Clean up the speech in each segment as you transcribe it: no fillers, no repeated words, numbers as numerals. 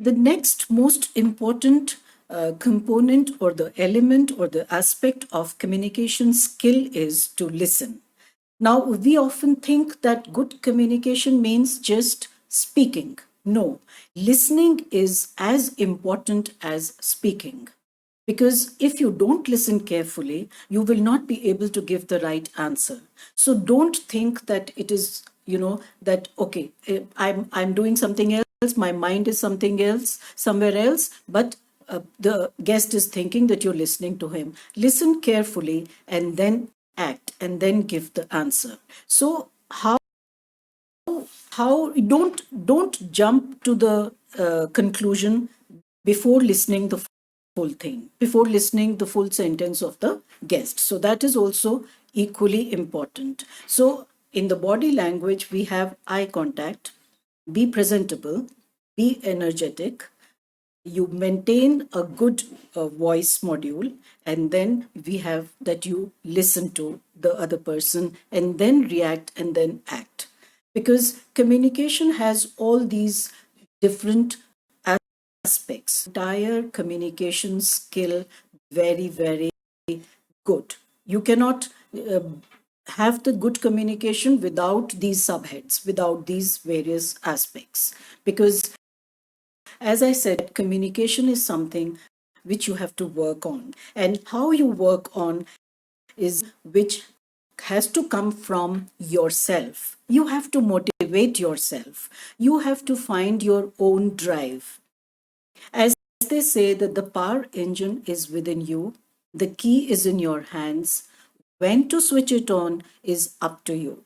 The next most important component or the element or the aspect of communication skill is to listen. Now, we often think that good communication means just speaking. No, listening is as important as speaking. Because if you don't listen carefully, you will not be able to give the right answer. So don't think that it is, that, okay, I'm doing something else, my mind is something else, somewhere else, but the guest is thinking that you're listening to him. Listen carefully and then act and then give the answer. So how don't jump to the conclusion before listening the full thing, before listening the full sentence of the guest. So that is also equally important. So in the body language, we have eye contact, be presentable, be energetic, you maintain a good voice module, and then we have that you listen to the other person and then react and then act, because communication has all these different aspects. Entire communication skill very, very good. You cannot uh, have the good communication without these subheads, without these various aspects, because as I said, communication is something which you have to work on. And how you work on is which has to come from yourself. You have to motivate yourself. You have to find your own drive. As they say that the power engine is within you, the key is in your hands. When to switch it on is up to you.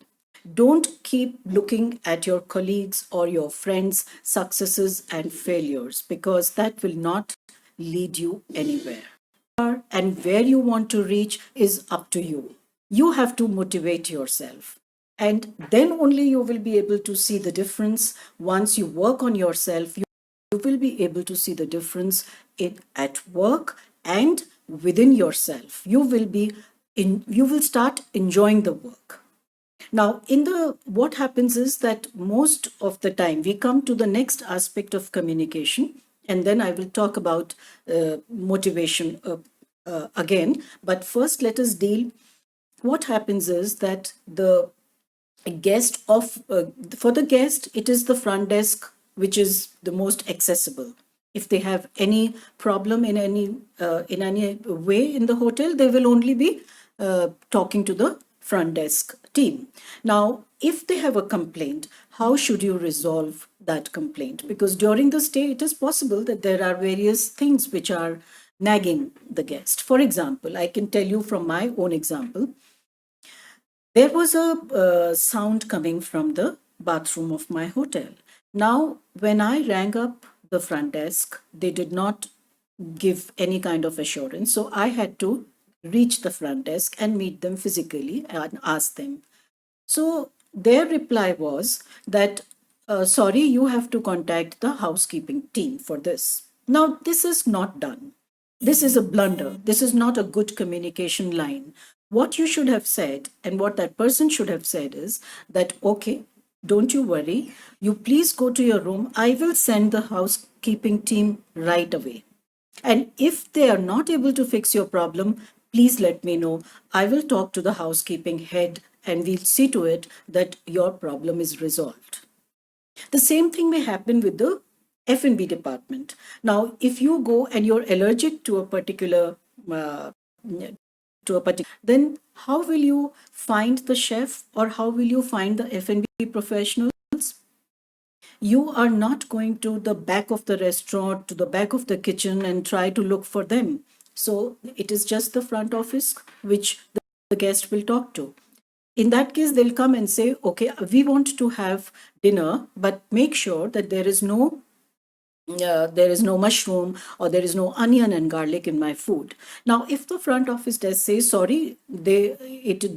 Don't keep looking at your colleagues or your friends' successes and failures, because that will not lead you anywhere. And where you want to reach is up to you. You have to motivate yourself. And then only you will be able to see the difference. Once you work on yourself, you will be able to see the difference at work and within yourself. You will start enjoying the work. Now, what happens is that most of the time we come to the next aspect of communication, and then I will talk about motivation again. But first, let us deal. What happens is that the guest of for the guest, it is the front desk which is the most accessible. If they have any problem in any way in the hotel, they will only be talking to the front desk team. Now, if they have a complaint, how should you resolve that complaint? Because during the stay, it is possible that there are various things which are nagging the guest. For example, I can tell you from my own example. There was a sound coming from the bathroom of my hotel. Now, when I rang up the front desk, they did not give any kind of assurance. So I had to reach the front desk and meet them physically and ask them. So their reply was that, sorry, you have to contact the housekeeping team for this. Now, this is not done. This is a blunder. This is not a good communication line. What you should have said and what that person should have said is that, okay, don't you worry. You please go to your room. I will send the housekeeping team right away. And if they are not able to fix your problem, please let me know. I will talk to the housekeeping head and we'll see to it that your problem is resolved. The same thing may happen with the F&B department. Now, if you go and you're allergic to a particular then how will you find the chef or how will you find the F&B professionals? You are not going to the back of the restaurant, to the back of the kitchen and try to look for them. So it is just the front office which the guest will talk to. In that case, they'll come and say, okay, we want to have dinner, but make sure that there is no mushroom or there is no onion and garlic in my food. Now, if the front office does say, sorry, they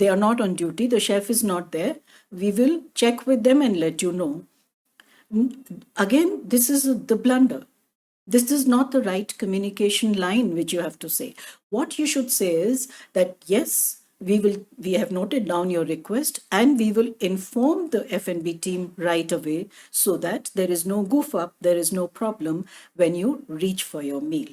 are not on duty, the chef is not there, we will check with them and let you know. Again, this is the blunder. This is not the right communication line which you have to say. What you should say is that, yes, we have noted down your request, and we will inform the F&B team right away so that there is no goof up, there is no problem when you reach for your meal.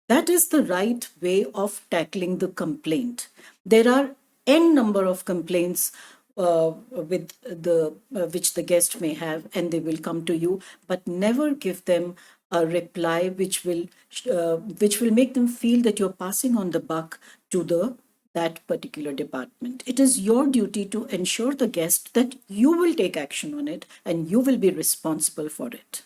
That is the right way of tackling the complaint. There are n number of complaints with the which the guest may have, and they will come to you, but never give them a reply which will make them feel that you're passing on the buck to the that particular department. It is your duty to ensure the guest that you will take action on it and you will be responsible for it.